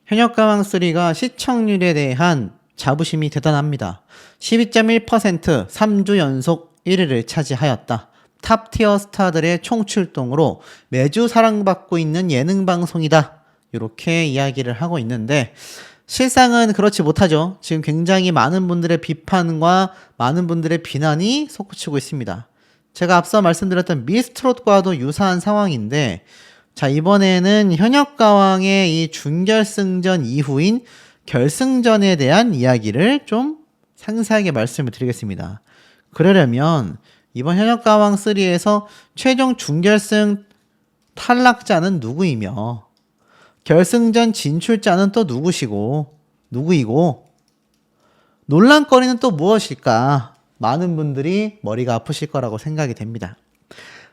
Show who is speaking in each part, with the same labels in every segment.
Speaker 1: 현역가왕3가 시청률에 대한 자부심이 대단합니다. 12.1% 3주 연속 1위를 차지하였다. 탑티어 스타들의 총출동으로 매주 사랑받고 있는 예능방송이다. 이렇게 이야기를 하고 있는데 실상은 그렇지 못하죠. 지금 굉장히 많은 분들의 비판과 많은 분들의 비난이 솟구치고 있습니다. 제가 앞서 말씀드렸던 미스트롯과도 유사한 상황인데 자, 이번에는 현역가왕의 이 준결승전 이후인 결승전에 대한 이야기를 좀 상세하게 말씀을 드리겠습니다. 그러려면 이번 현역가왕3에서 최종 준결승 탈락자는 누구이며 결승전 진출자는 또 누구이고 논란거리는 또 무엇일까? 많은 분들이 머리가 아프실 거라고 생각이 됩니다.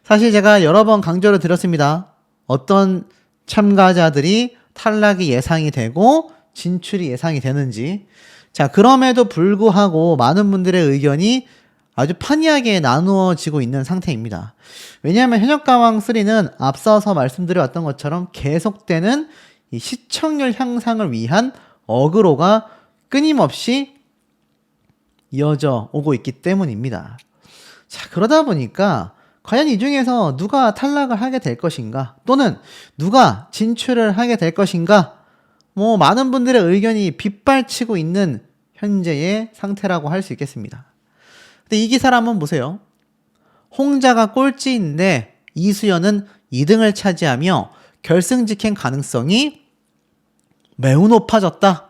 Speaker 1: 사실 제가 여러 번 강조를 드렸습니다. 어떤 참가자들이 탈락이 예상이 되고 진출이 예상이 되는지. 자, 그럼에도 불구하고 많은 분들의 의견이 아주 판이하게 나누어지고 있는 상태입니다. 왜냐하면 현역가왕3는 앞서서 말씀드려왔던 것처럼 계속되는 이 시청률 향상을 위한 어그로가 끊임없이 이어져 오고 있기 때문입니다. 자, 그러다 보니까 과연 이 중에서 누가 탈락을 하게 될 것인가 또는 누가 진출을 하게 될 것인가 많은 분들의 의견이 빗발치고 있는 현재의 상태라고 할 수 있겠습니다. 근데 이 기사를 한번 보세요. 홍자가 꼴찌인데 이수연은 2등을 차지하며 결승 직행 가능성이 매우 높아졌다.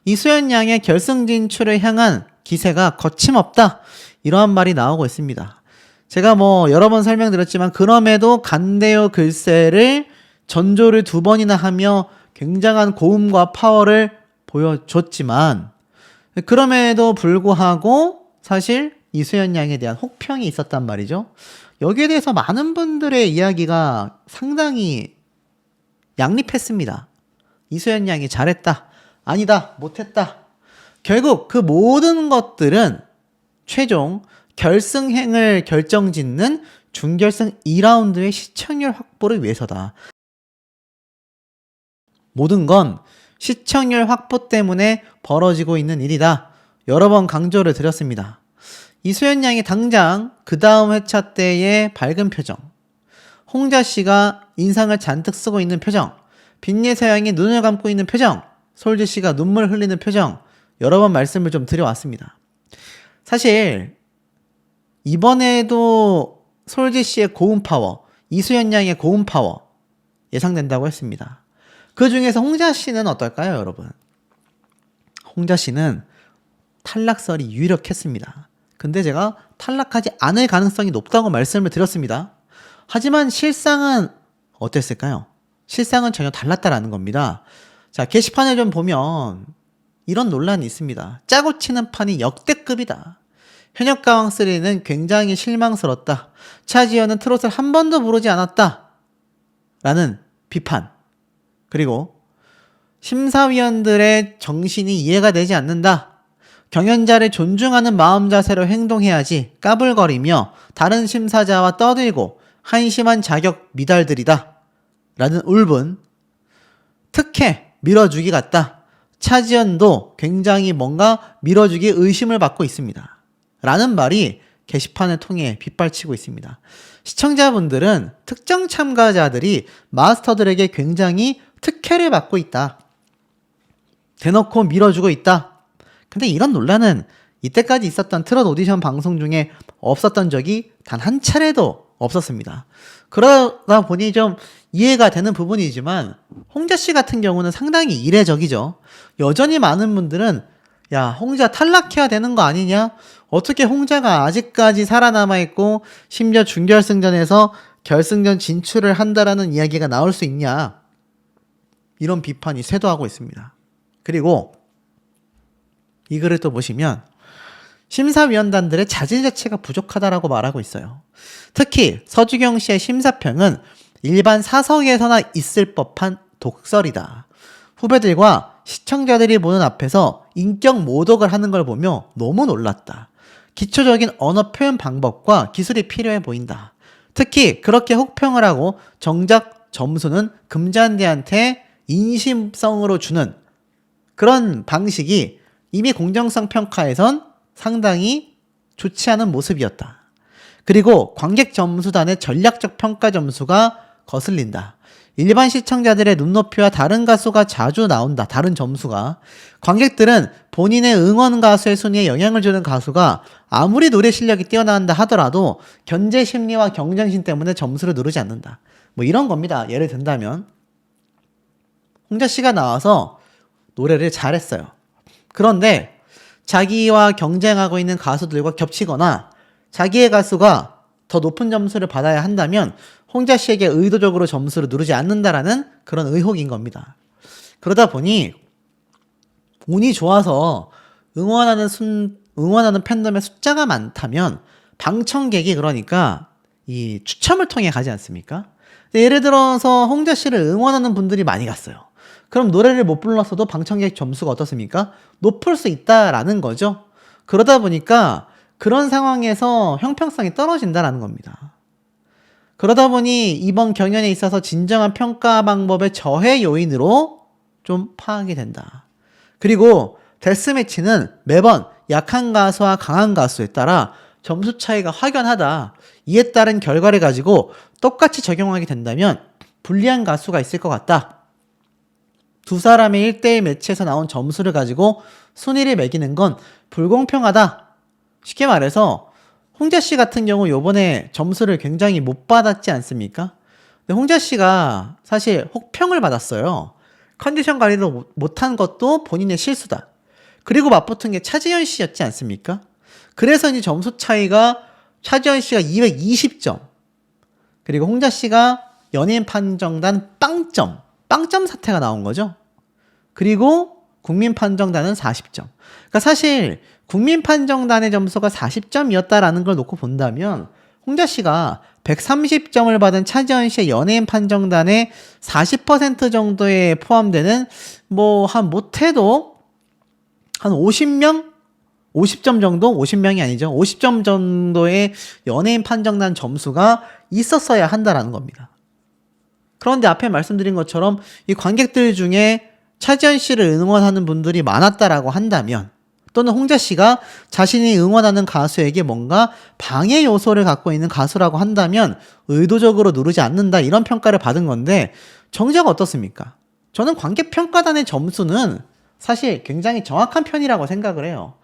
Speaker 1: 이수연 양의 결승 진출을 향한 기세가 거침없다. 이러한 말이 나오고 있습니다. 제가 여러 번 설명드렸지만 그럼에도 간대요 글쎄를 전조를 2번이나 하며 굉장한 고음과 파워를 보여줬지만 그럼에도 불구하고 사실 이수연 양에 대한 혹평이 있었단 말이죠. 여기에 대해서 많은 분들의 이야기가 상당히 양립했습니다. 이수연 양이 잘했다. 아니다. 못했다. 결국 그 모든 것들은 최종 결승행을 결정짓는 준결승 2라운드의 시청률 확보를 위해서다. 모든 건 시청률 확보 때문에 벌어지고 있는 일이다. 여러 번 강조를 드렸습니다. 이수연 양이 당장 그 다음 회차 때의 밝은 표정, 홍자 씨가 인상을 잔뜩 쓰고 있는 표정, 빈예서 양이 눈을 감고 있는 표정, 솔지 씨가 눈물 흘리는 표정, 여러 번 말씀을 좀 드려왔습니다. 사실 이번에도 솔지 씨의 고음 파워, 이수연 양의 고음 파워 예상된다고 했습니다. 그 중에서 홍자 씨는 어떨까요, 여러분? 홍자 씨는 탈락설이 유력했습니다. 근데 제가 탈락하지 않을 가능성이 높다고 말씀을 드렸습니다. 하지만 실상은 어땠을까요? 실상은 전혀 달랐다라는 겁니다. 자, 게시판을 좀 보면 이런 논란이 있습니다. 짜고 치는 판이 역대급이다. 현역가왕3는 굉장히 실망스럽다. 차지연은 트롯을 한 번도 부르지 않았다. 라는 비판. 그리고 심사위원들의 정신이 이해가 되지 않는다. 경연자를 존중하는 마음 자세로 행동해야지 까불거리며 다른 심사자와 떠들고 한심한 자격 미달들이다. 라는 울분. 특혜 밀어주기 같다. 차지연도 굉장히 뭔가 밀어주기 의심을 받고 있습니다. 라는 말이 게시판을 통해 빗발치고 있습니다. 시청자분들은 특정 참가자들이 마스터들에게 굉장히 특혜를 받고 있다. 대놓고 밀어주고 있다. 근데 이런 논란은 이때까지 있었던 트롯 오디션 방송 중에 없었던 적이 단 한 차례도 없었습니다. 그러다 보니 좀 이해가 되는 부분이지만 홍자 씨 같은 경우는 상당히 이례적이죠. 여전히 많은 분들은 야, 홍자 탈락해야 되는 거 아니냐? 어떻게 홍자가 아직까지 살아남아 있고 심지어 준결승전에서 결승전 진출을 한다라는 이야기가 나올 수 있냐? 이런 비판이 쇄도하고 있습니다. 그리고 이 글을 또 보시면 심사위원단들의 자질 자체가 부족하다라고 말하고 있어요. 특히 서주경 씨의 심사평은 일반 사석에서나 있을 법한 독설이다. 후배들과 시청자들이 보는 앞에서 인격 모독을 하는 걸 보며 너무 놀랐다. 기초적인 언어 표현 방법과 기술이 필요해 보인다. 특히 그렇게 혹평을 하고 정작 점수는 금잔디한테 인심성으로 주는 그런 방식이 이미 공정성 평가에선 상당히 좋지 않은 모습이었다. 그리고 관객 점수단의 전략적 평가 점수가 거슬린다. 일반 시청자들의 눈높이와 다른 가수가 자주 나온다. 다른 점수가. 관객들은 본인의 응원 가수의 순위에 영향을 주는 가수가 아무리 노래 실력이 뛰어난다 하더라도 견제 심리와 경쟁심 때문에 점수를 누르지 않는다. 뭐 이런 겁니다. 예를 든다면 홍자 씨가 나와서 노래를 잘했어요. 그런데 자기와 경쟁하고 있는 가수들과 겹치거나 자기의 가수가 더 높은 점수를 받아야 한다면 홍자 씨에게 의도적으로 점수를 누르지 않는다라는 그런 의혹인 겁니다. 그러다 보니 운이 좋아서 응원하는 팬덤의 숫자가 많다면 방청객이 그러니까 이 추첨을 통해 가지 않습니까? 예를 들어서 홍자 씨를 응원하는 분들이 많이 갔어요. 그럼 노래를 못 불렀어도 방청객 점수가 어떻습니까? 높을 수 있다라는 거죠. 그러다 보니까 그런 상황에서 형평성이 떨어진다라는 겁니다. 그러다 보니 이번 경연에 있어서 진정한 평가 방법의 저해 요인으로 좀 파악이 된다. 그리고 데스매치는 매번 약한 가수와 강한 가수에 따라 점수 차이가 확연하다. 이에 따른 결과를 가지고 똑같이 적용하게 된다면 불리한 가수가 있을 것 같다. 두 사람의 1대1 매치에서 나온 점수를 가지고 순위를 매기는 건 불공평하다. 쉽게 말해서 홍자 씨 같은 경우 요번에 점수를 굉장히 못 받았지 않습니까? 근데 홍자 씨가 사실 혹평을 받았어요. 컨디션 관리를 못한 것도 본인의 실수다. 그리고 맞붙은 게 차지현 씨였지 않습니까? 그래서 이 점수 차이가 차지현 씨가 220점, 그리고 홍자 씨가 연예인 판정단 빵점 사태가 나온 거죠. 그리고 국민 판정단은 40점. 그러니까 사실 국민 판정단의 점수가 40점이었다라는 걸 놓고 본다면 홍자 씨가 130점을 받은 차지현 씨의 연예인 판정단의 40% 정도에 포함되는 뭐 한 못해도 한 50명? 50점 정도? 50명이 아니죠. 50점 정도의 연예인 판정단 점수가 있었어야 한다라는 겁니다. 그런데 앞에 말씀드린 것처럼 이 관객들 중에 차지현 씨를 응원하는 분들이 많았다라고 한다면, 또는 홍자 씨가 자신이 응원하는 가수에게 뭔가 방해 요소를 갖고 있는 가수라고 한다면 의도적으로 누르지 않는다, 이런 평가를 받은 건데, 정작 어떻습니까? 저는 관객 평가단의 점수는 사실 굉장히 정확한 편이라고 생각을 해요.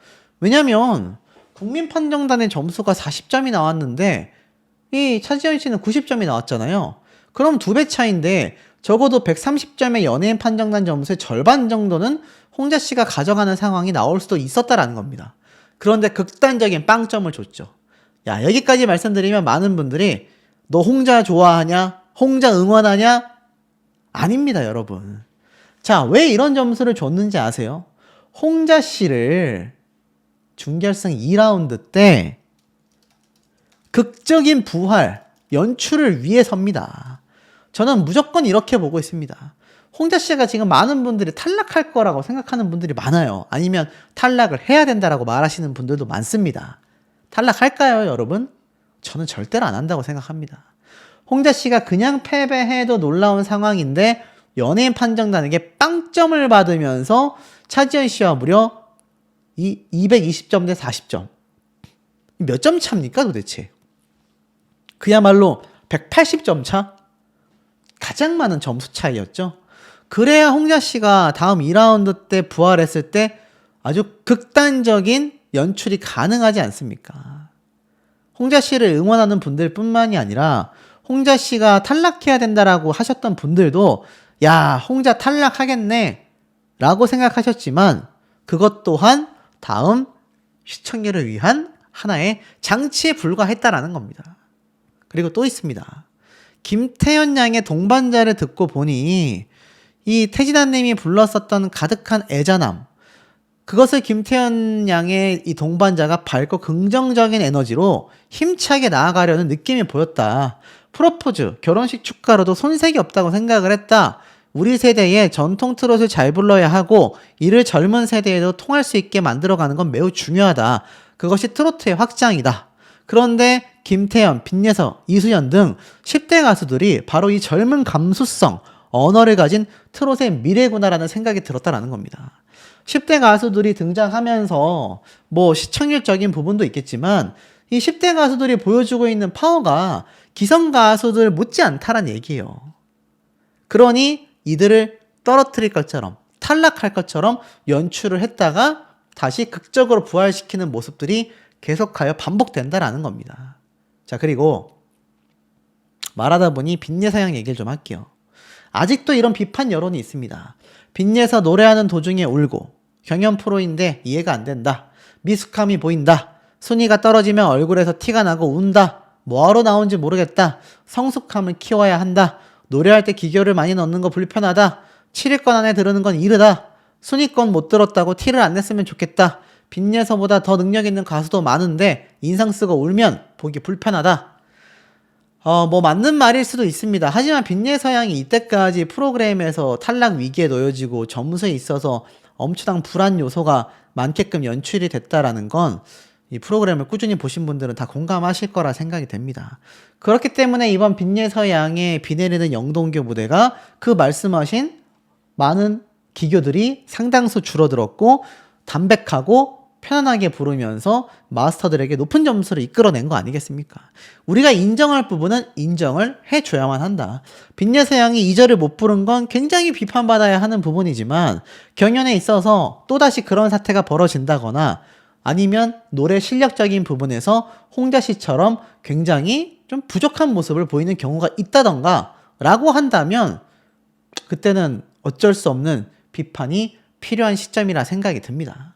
Speaker 1: 왜냐면 국민 판정단의 점수가 40점이 나왔는데 이 차지현 씨는 90점이 나왔잖아요. 그럼 2배 차인데 적어도 130점의 연예인 판정단 점수의 절반 정도는 홍자 씨가 가져가는 상황이 나올 수도 있었다라는 겁니다. 그런데 극단적인 빵점을 줬죠. 야, 여기까지 말씀드리면 많은 분들이 너 홍자 좋아하냐? 홍자 응원하냐? 아닙니다, 여러분. 자, 왜 이런 점수를 줬는지 아세요? 홍자 씨를 준결승 2라운드 때 극적인 부활, 연출을 위해서입니다. 저는 무조건 이렇게 보고 있습니다. 홍자 씨가 지금 많은 분들이 탈락할 거라고 생각하는 분들이 많아요. 아니면 탈락을 해야 된다라고 말하시는 분들도 많습니다. 탈락할까요, 여러분? 저는 절대로 안 한다고 생각합니다. 홍자 씨가 그냥 패배해도 놀라운 상황인데 연예인 판정단에게 빵점을 받으면서 차지현 씨와 무려 220점 대 40점. 몇 점 차입니까, 도대체? 그야말로 180점 차? 가장 많은 점수 차이였죠. 그래야 홍자 씨가 다음 2라운드 때 부활했을 때 아주 극단적인 연출이 가능하지 않습니까? 홍자 씨를 응원하는 분들 뿐만이 아니라 홍자 씨가 탈락해야 된다라고 하셨던 분들도 야, 홍자 탈락하겠네 라고 생각하셨지만 그것 또한 다음 시청률을 위한 하나의 장치에 불과했다라는 겁니다. 그리고 또 있습니다. 김태현 양의 동반자를 듣고 보니 이 태진아님이 불렀었던 가득한 애잔함, 그것을 김태현 양의 이 동반자가 밝고 긍정적인 에너지로 힘차게 나아가려는 느낌이 보였다. 프로포즈, 결혼식 축가로도 손색이 없다고 생각을 했다. 우리 세대에 전통 트롯을 잘 불러야 하고 이를 젊은 세대에도 통할 수 있게 만들어가는 건 매우 중요하다. 그것이 트로트의 확장이다. 그런데 김태현, 빈예서, 이수연 등 10대 가수들이 바로 이 젊은 감수성, 언어를 가진 트롯의 미래구나라는 생각이 들었다라는 겁니다. 10대 가수들이 등장하면서 뭐 시청률적인 부분도 있겠지만 이 10대 가수들이 보여주고 있는 파워가 기성 가수들 못지않다란 얘기예요. 그러니 이들을 떨어뜨릴 것처럼 탈락할 것처럼 연출을 했다가 다시 극적으로 부활시키는 모습들이 계속하여 반복된다라는 겁니다. 자, 그리고 말하다 보니 빈예사양 얘기를 좀 할게요. 아직도 이런 비판 여론이 있습니다. 빈예서 노래하는 도중에 울고 경연 프로인데 이해가 안 된다. 미숙함이 보인다. 순위가 떨어지면 얼굴에서 티가 나고 운다. 뭐하러 나온지 모르겠다. 성숙함을 키워야 한다. 노래할 때 기교를 많이 넣는 거 불편하다. 7위권 안에 들으는 건 이르다. 순위권 못 들었다고 티를 안 냈으면 좋겠다. 빈예서보다 더 능력 있는 가수도 많은데 인상 쓰고 울면 보기 불편하다. 뭐 맞는 말일 수도 있습니다. 하지만 빈예서양이 이때까지 프로그램에서 탈락 위기에 놓여지고 점수에 있어서 엄청난 불안 요소가 많게끔 연출이 됐다라는 건 이 프로그램을 꾸준히 보신 분들은 다 공감하실 거라 생각이 됩니다. 그렇기 때문에 이번 빈예서양의 비 내리는 영동교 무대가 그 말씀하신 많은 기교들이 상당수 줄어들었고 담백하고 편안하게 부르면서 마스터들에게 높은 점수를 이끌어낸 거 아니겠습니까? 우리가 인정할 부분은 인정을 해줘야만 한다. 빈예서양이 2절을 못 부른 건 굉장히 비판받아야 하는 부분이지만 경연에 있어서 또다시 그런 사태가 벌어진다거나 아니면 노래 실력적인 부분에서 홍자씨처럼 굉장히 좀 부족한 모습을 보이는 경우가 있다던가 라고 한다면 그때는 어쩔 수 없는 비판이 필요한 시점이라 생각이 듭니다.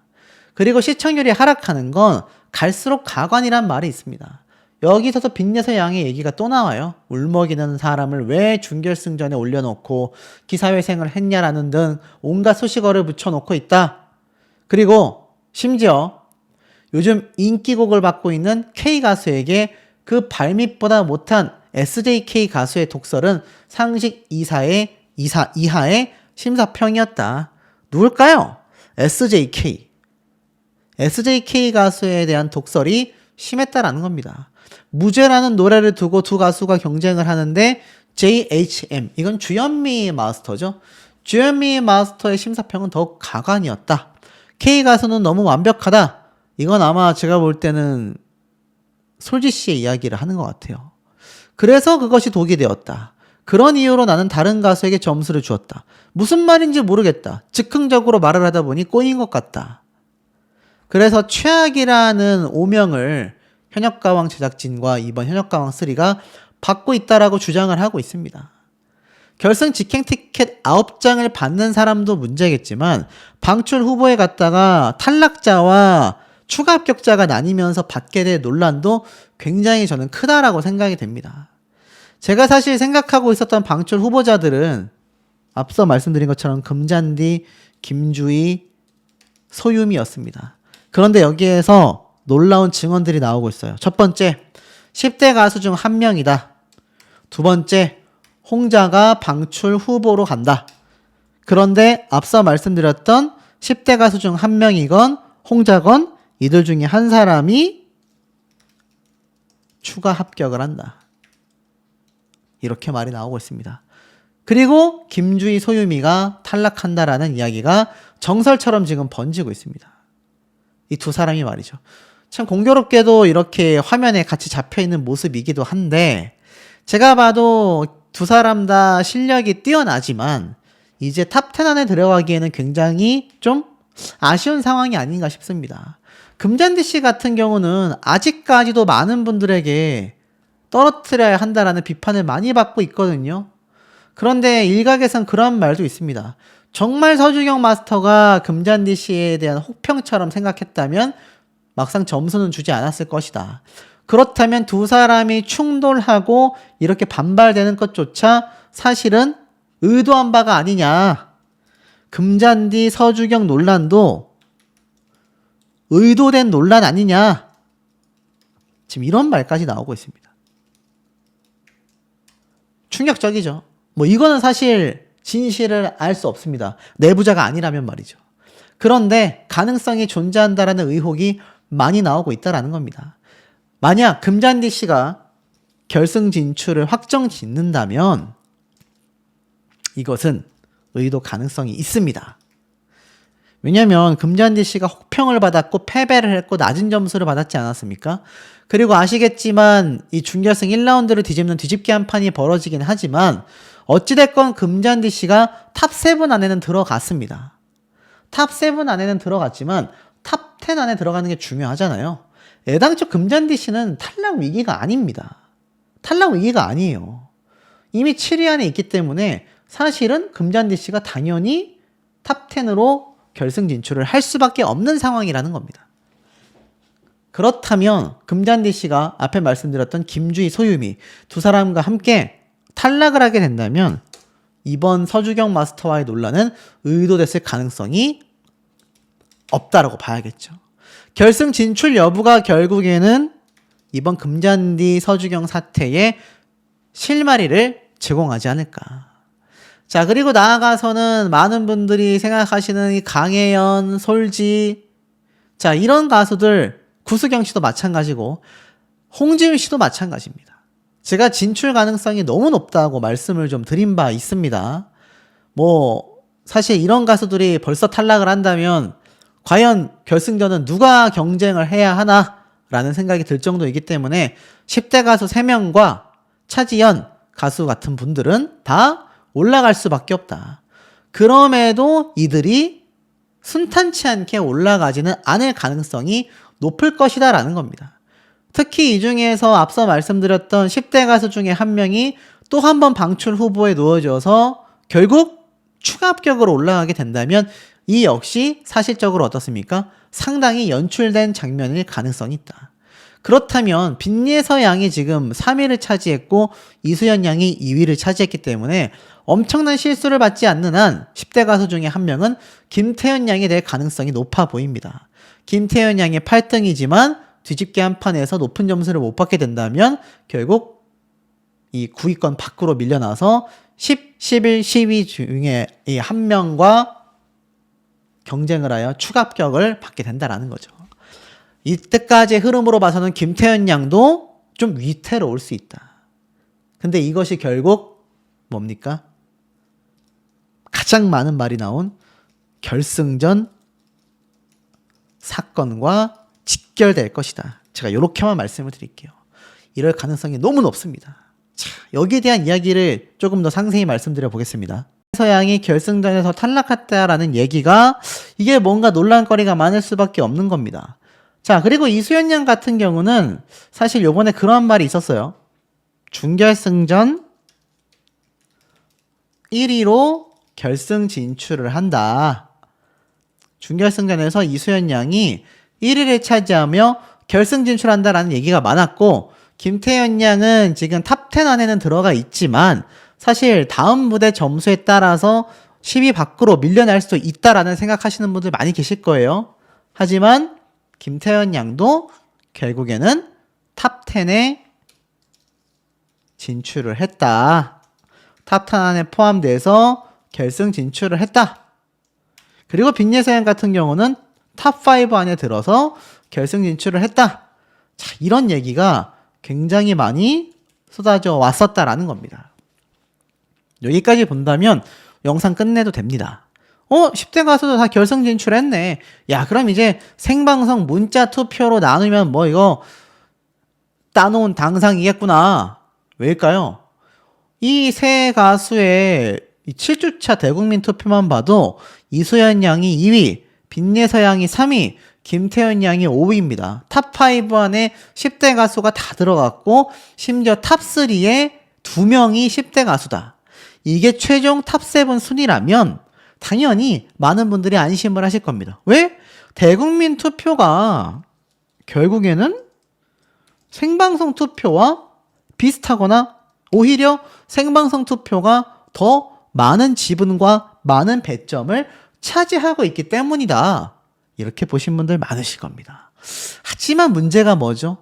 Speaker 1: 그리고 시청률이 하락하는 건 갈수록 가관이란 말이 있습니다. 여기서도 빈예서양의 얘기가 또 나와요. 울먹이는 사람을 왜 준결승전에 올려놓고 기사회생을 했냐라는 등 온갖 수식어를 붙여놓고 있다. 그리고 심지어 요즘 인기곡을 받고 있는 K가수에게 그 발밑보다 못한 SJK 가수의 독설은 상식 이하의 심사평이었다. 누굴까요? SJK. SJK 가수에 대한 독설이 심했다라는 겁니다. 무죄라는 노래를 두고 두 가수가 경쟁을 하는데 JHM, 이건 주현미 마스터죠. 주현미 마스터의 심사평은 더욱 가관이었다. K 가수는 너무 완벽하다. 이건 아마 제가 볼 때는 솔지 씨의 이야기를 하는 것 같아요. 그래서 그것이 독이 되었다. 그런 이유로 나는 다른 가수에게 점수를 주었다. 무슨 말인지 모르겠다. 즉흥적으로 말을 하다 보니 꼬인 것 같다. 그래서 최악이라는 오명을 현역가왕 제작진과 이번 현역가왕 3가 받고 있다라고 주장을 하고 있습니다. 결승 직행 티켓 9장을 받는 사람도 문제겠지만 방출 후보에 갔다가 탈락자와 추가 합격자가 나뉘면서 받게 될 논란도 굉장히 저는 크다라고 생각이 됩니다. 제가 사실 생각하고 있었던 방출 후보자들은 앞서 말씀드린 것처럼 금잔디, 김주희, 소유미였습니다. 그런데 여기에서 놀라운 증언들이 나오고 있어요. 첫 번째, 10대 가수 중 한 명이다. 두 번째, 홍자가 방출 후보로 간다. 그런데 앞서 말씀드렸던 10대 가수 중 한 명이건 홍자건 이들 중에 한 사람이 추가 합격을 한다. 이렇게 말이 나오고 있습니다. 그리고 김주희, 소유미가 탈락한다라는 이야기가 정설처럼 지금 번지고 있습니다. 이 두 사람이 말이죠. 참 공교롭게도 이렇게 화면에 같이 잡혀있는 모습이기도 한데 제가 봐도 두 사람 다 실력이 뛰어나지만 이제 탑10 안에 들어가기에는 굉장히 좀 아쉬운 상황이 아닌가 싶습니다. 금잔디 씨 같은 경우는 아직까지도 많은 분들에게 떨어뜨려야 한다라는 비판을 많이 받고 있거든요. 그런데 일각에선 그런 말도 있습니다. 정말 서주경 마스터가 금잔디 씨에 대한 혹평처럼 생각했다면 막상 점수는 주지 않았을 것이다. 그렇다면 두 사람이 충돌하고 이렇게 반발되는 것조차 사실은 의도한 바가 아니냐. 금잔디 서주경 논란도 의도된 논란 아니냐. 지금 이런 말까지 나오고 있습니다. 충격적이죠. 뭐 이거는 사실 진실을 알 수 없습니다. 내부자가 아니라면 말이죠. 그런데 가능성이 존재한다라는 의혹이 많이 나오고 있다라는 겁니다. 만약 금잔디 씨가 결승 진출을 확정 짓는다면 이것은 의도 가능성이 있습니다. 왜냐면 금잔디 씨가 혹평을 받았고 패배를 했고 낮은 점수를 받았지 않았습니까? 그리고 아시겠지만 이 준결승 1라운드를 뒤집는 뒤집기 한 판이 벌어지긴 하지만 어찌됐건 금잔디 씨가 탑7 안에는 들어갔습니다. 탑7 안에는 들어갔지만 탑10 안에 들어가는 게 중요하잖아요. 애당초 금잔디 씨는 탈락 위기가 아닙니다. 탈락 위기가 아니에요. 이미 7위 안에 있기 때문에 사실은 금잔디 씨가 당연히 탑10으로 결승 진출을 할 수밖에 없는 상황이라는 겁니다. 그렇다면 금잔디 씨가 앞에 말씀드렸던 김주희, 소유미 두 사람과 함께 탈락을 하게 된다면 이번 서주경 마스터와의 논란은 의도됐을 가능성이 없다라고 봐야겠죠. 결승 진출 여부가 결국에는 이번 금잔디 서주경 사태의 실마리를 제공하지 않을까. 자, 그리고 나아가서는 많은 분들이 생각하시는 이 강혜연, 솔지, 자, 이런 가수들, 구수경 씨도 마찬가지고, 홍지윤 씨도 마찬가지입니다. 제가 진출 가능성이 너무 높다고 말씀을 좀 드린 바 있습니다. 사실 이런 가수들이 벌써 탈락을 한다면, 과연 결승전은 누가 경쟁을 해야 하나? 라는 생각이 들 정도이기 때문에, 10대 가수 3명과 차지연 가수 같은 분들은 다 올라갈 수밖에 없다. 그럼에도 이들이 순탄치 않게 올라가지는 않을 가능성이 높을 것이다 라는 겁니다. 특히 이 중에서 앞서 말씀드렸던 10대 가수 중에 한 명이 또 한 번 방출 후보에 놓여져서 결국 추가 합격으로 올라가게 된다면 이 역시 사실적으로 어떻습니까? 상당히 연출된 장면일 가능성이 있다. 그렇다면 빈예서 양이 지금 3위를 차지했고 이수연 양이 2위를 차지했기 때문에 엄청난 실수를 받지 않는 한 10대 가수 중에 한 명은 김태현 양이 될 가능성이 높아 보입니다. 김태현 양이 8등이지만 뒤집기 한 판에서 높은 점수를 못 받게 된다면 결국 이 9위권 밖으로 밀려나서 10, 11, 10위 중에 이 한 명과 경쟁을 하여 추가 합격을 받게 된다라는 거죠. 이때까지의 흐름으로 봐서는 김태현 양도 좀 위태로울 수 있다. 근데 이것이 결국 뭡니까? 가장 많은 말이 나온 결승전 사건과 직결될 것이다. 제가 이렇게만 말씀을 드릴게요. 이럴 가능성이 너무 높습니다. 자, 여기에 대한 이야기를 조금 더 상세히 말씀드려 보겠습니다. 서양이 결승전에서 탈락했다라는 얘기가 이게 뭔가 논란거리가 많을 수밖에 없는 겁니다. 자, 그리고 이수연 양 같은 경우는 사실 요번에 그런 말이 있었어요. 준결승전 1위로 결승 진출을 한다. 준결승전에서 이수연 양이 1위를 차지하며 결승 진출한다라는 얘기가 많았고 김태현 양은 지금 탑10 안에는 들어가 있지만 사실 다음 무대 점수에 따라서 10위 밖으로 밀려날 수도 있다라는 생각하시는 분들 많이 계실 거예요. 하지만 김태현 양도 결국에는 탑10에 진출을 했다. 탑10 안에 포함돼서 결승 진출을 했다. 그리고 빈예서 양 같은 경우는 탑5 안에 들어서 결승 진출을 했다. 자, 이런 얘기가 굉장히 많이 쏟아져 왔었다라는 겁니다. 여기까지 본다면 영상 끝내도 됩니다. 10대 가수도 다 결승 진출했네. 야, 그럼 이제 생방송 문자 투표로 나누면 뭐 이거 따놓은 당상이겠구나. 왜일까요? 이 세 가수의 7주차 대국민 투표만 봐도 이수연 양이 2위, 빈예서 양이 3위, 김태현 양이 5위입니다. 탑5 안에 10대 가수가 다 들어갔고 심지어 탑3에 2명이 10대 가수다. 이게 최종 탑7 순위라면 당연히 많은 분들이 안심을 하실 겁니다. 왜? 대국민 투표가 결국에는 생방송 투표와 비슷하거나 오히려 생방송 투표가 더 많은 지분과 많은 배점을 차지하고 있기 때문이다. 이렇게 보신 분들 많으실 겁니다. 하지만 문제가 뭐죠?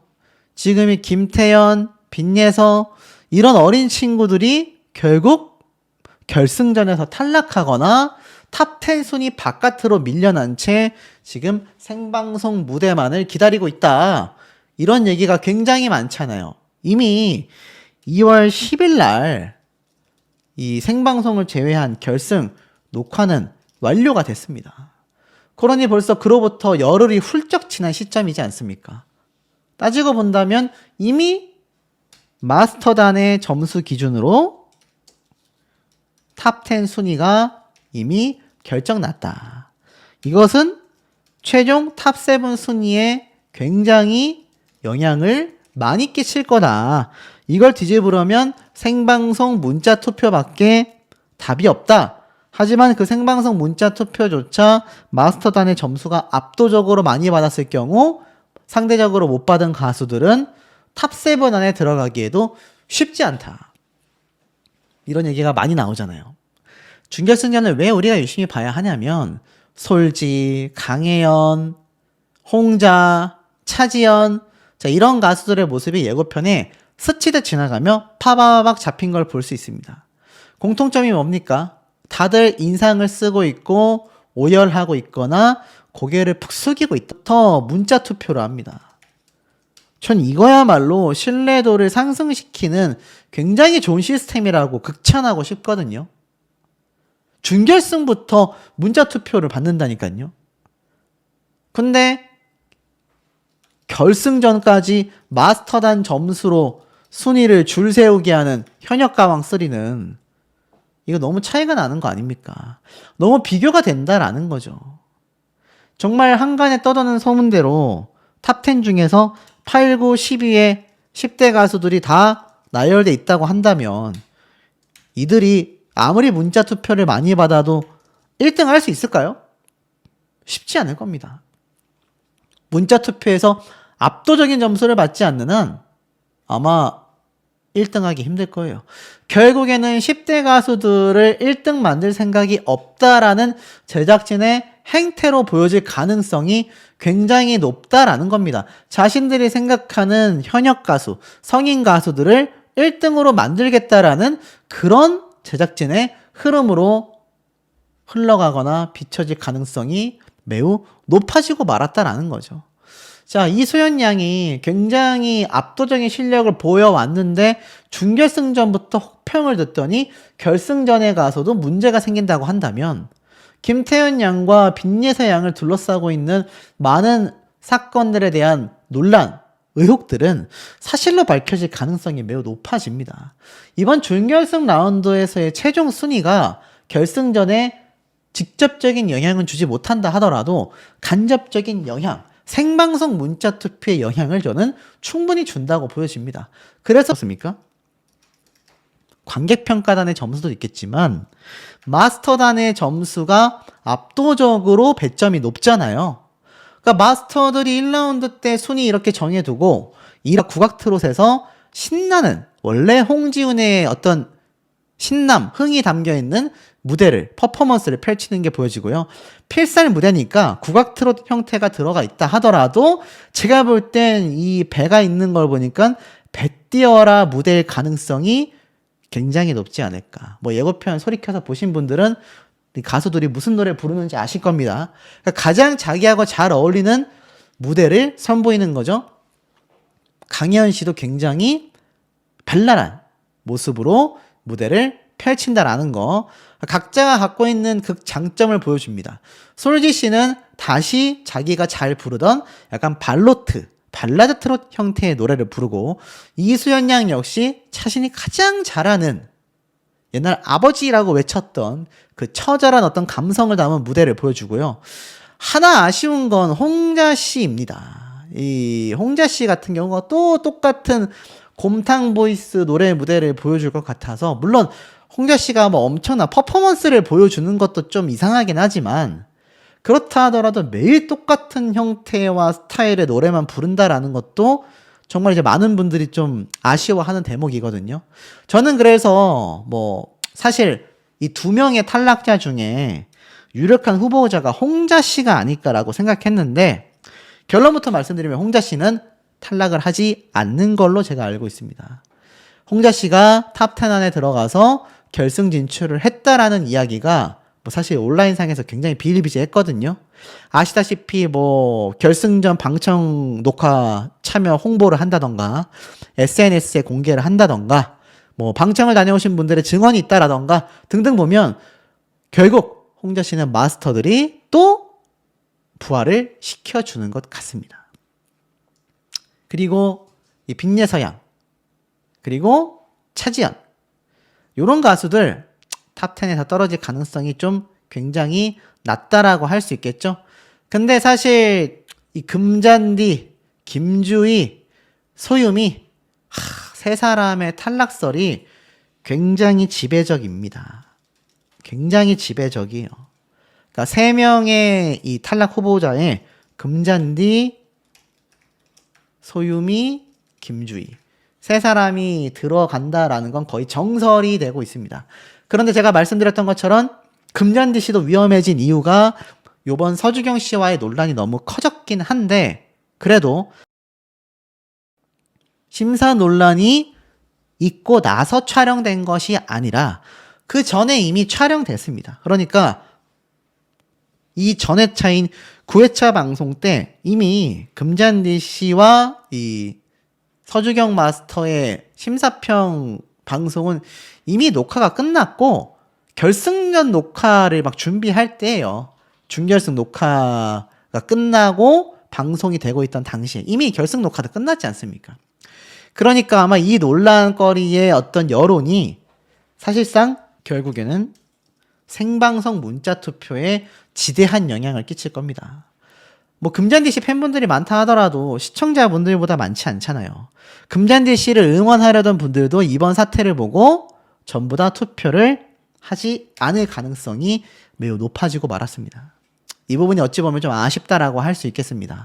Speaker 1: 지금 이 김태현, 빈예서 이런 어린 친구들이 결국 결승전에서 탈락하거나 탑10 순위 바깥으로 밀려난 채 지금 생방송 무대만을 기다리고 있다. 이런 얘기가 굉장히 많잖아요. 이미 2월 10일 날 이 생방송을 제외한 결승 녹화는 완료가 됐습니다. 그러니 벌써 그로부터 열흘이 훌쩍 지난 시점이지 않습니까? 따지고 본다면 이미 마스터단의 점수 기준으로 탑10 순위가 이미 결정났다. 이것은 최종 탑7 순위에 굉장히 영향을 많이 끼칠 거다. 이걸 뒤집으려면 생방송 문자 투표밖에 답이 없다. 하지만 그 생방송 문자 투표조차 마스터단의 점수가 압도적으로 많이 받았을 경우 상대적으로 못 받은 가수들은 탑7 안에 들어가기에도 쉽지 않다. 이런 얘기가 많이 나오잖아요. 준결승전을 왜 우리가 열심히 봐야 하냐면 솔지, 강혜연, 홍자, 차지연 이런 가수들의 모습이 예고편에 스치듯 지나가며 파바박 잡힌 걸 볼 수 있습니다. 공통점이 뭡니까? 다들 인상을 쓰고 있고 오열하고 있거나 고개를 푹 숙이고 있다. 문자 투표를 합니다. 전 이거야말로 신뢰도를 상승시키는 굉장히 좋은 시스템이라고 극찬하고 싶거든요. 준결승부터 문자 투표를 받는다니까요. 근데 결승전까지 마스터단 점수로 순위를 줄 세우게 하는 현역가왕 3는 이거 너무 차이가 나는 거 아닙니까? 너무 비교가 된다라는 거죠. 정말 한간에 떠도는 소문대로 탑10 중에서 8, 9, 10위에 10대 가수들이 다 나열돼 있다고 한다면 이들이 아무리 문자 투표를 많이 받아도 1등 할 수 있을까요? 쉽지 않을 겁니다. 문자 투표에서 압도적인 점수를 받지 않는 한 아마 1등 하기 힘들 거예요. 결국에는 10대 가수들을 1등 만들 생각이 없다라는 제작진의 행태로 보여질 가능성이 굉장히 높다라는 겁니다. 자신들이 생각하는 현역 가수, 성인 가수들을 1등으로 만들겠다라는 그런 제작진의 흐름으로 흘러가거나 비춰질 가능성이 매우 높아지고 말았다라는 거죠. 자, 이수연 양이 굉장히 압도적인 실력을 보여왔는데 준결승전부터 혹평을 듣더니 결승전에 가서도 문제가 생긴다고 한다면 김태현 양과 빈예세 양을 둘러싸고 있는 많은 사건들에 대한 논란, 의혹들은 사실로 밝혀질 가능성이 매우 높아집니다. 이번 준결승 라운드에서의 최종 순위가 결승전에 직접적인 영향은 주지 못한다 하더라도 간접적인 영향, 생방송 문자 투표의 영향을 저는 충분히 준다고 보여집니다. 그래서 그렇습니까? 관객평가단의 점수도 있겠지만 마스터단의 점수가 압도적으로 배점이 높잖아요. 그러니까 마스터들이 1라운드 때 순위 이렇게 정해두고 국악 트롯에서 신나는 원래 홍지훈의 어떤 신남, 흥이 담겨있는 무대를, 퍼포먼스를 펼치는 게 보여지고요. 필살 무대니까 국악 트롯 형태가 들어가 있다 하더라도 제가 볼 땐 이 배가 있는 걸 보니까 배 띄어라 무대일 가능성이 굉장히 높지 않을까. 뭐 예고편 소리 켜서 보신 분들은 가수들이 무슨 노래 부르는지 아실 겁니다. 그러니까 가장 자기하고 잘 어울리는 무대를 선보이는 거죠. 강혜연 씨도 굉장히 발랄한 모습으로 무대를 펼친다라는 거. 각자가 갖고 있는 그 장점을 보여줍니다. 솔지 씨는 다시 자기가 잘 부르던 약간 발라드 트롯 형태의 노래를 부르고 이수연 양 역시 자신이 가장 잘하는 옛날 아버지라고 외쳤던 그 처절한 어떤 감성을 담은 무대를 보여주고요. 하나 아쉬운 건 홍자 씨입니다. 이 홍자 씨 같은 경우가 또 똑같은 곰탕 보이스 노래 무대를 보여줄 것 같아서 물론 홍자 씨가 뭐 엄청난 퍼포먼스를 보여주는 것도 좀 이상하긴 하지만 그렇다 하더라도 매일 똑같은 형태와 스타일의 노래만 부른다라는 것도 정말 이제 많은 분들이 좀 아쉬워하는 대목이거든요. 저는 그래서 뭐 사실 이 두 명의 탈락자 중에 유력한 후보자가 홍자 씨가 아닐까라고 생각했는데 결론부터 말씀드리면 홍자 씨는 탈락을 하지 않는 걸로 제가 알고 있습니다. 홍자 씨가 탑10 안에 들어가서 결승 진출을 했다라는 이야기가 뭐 사실 온라인상에서 굉장히 비일비재했거든요. 아시다시피 뭐 결승전 방청 녹화 참여 홍보를 한다던가 SNS에 공개를 한다던가 뭐 방청을 다녀오신 분들의 증언이 있다라던가 등등 보면 결국 홍자 씨는 마스터들이 또 부활을 시켜주는 것 같습니다. 그리고 이 빅내서양 그리고 차지연 요런 가수들 탑10에서 떨어질 가능성이 좀 굉장히 낮다라고 할 수 있겠죠. 근데 사실 이 금잔디, 김주희, 소유미 세 사람의 탈락설이 굉장히 지배적입니다. 굉장히 지배적이에요. 그러니까 세 명의 이 탈락 후보자에 금잔디, 소유미, 김주희 세 사람이 들어간다라는 건 거의 정설이 되고 있습니다. 그런데 제가 말씀드렸던 것처럼 금잔디 씨도 위험해진 이유가 요번 서주경 씨와의 논란이 너무 커졌긴 한데 그래도 심사 논란이 있고 나서 촬영된 것이 아니라 그 전에 이미 촬영됐습니다. 그러니까 이 전회차인 9회차 방송 때 이미 금잔디 씨와 이 서주경 마스터의 심사평 방송은 이미 녹화가 끝났고 결승전 녹화를 막 준비할 때예요. 준결승 녹화가 끝나고 방송이 되고 있던 당시에 이미 결승 녹화도 끝났지 않습니까? 그러니까 아마 이 논란거리의 어떤 여론이 사실상 결국에는 생방송 문자 투표에 지대한 영향을 끼칠 겁니다. 뭐 금잔디 씨 팬분들이 많다 하더라도 시청자분들보다 많지 않잖아요. 금잔디 씨를 응원하려던 분들도 이번 사태를 보고 전부 다 투표를 하지 않을 가능성이 매우 높아지고 말았습니다. 이 부분이 어찌 보면 좀 아쉽다라고 할 수 있겠습니다.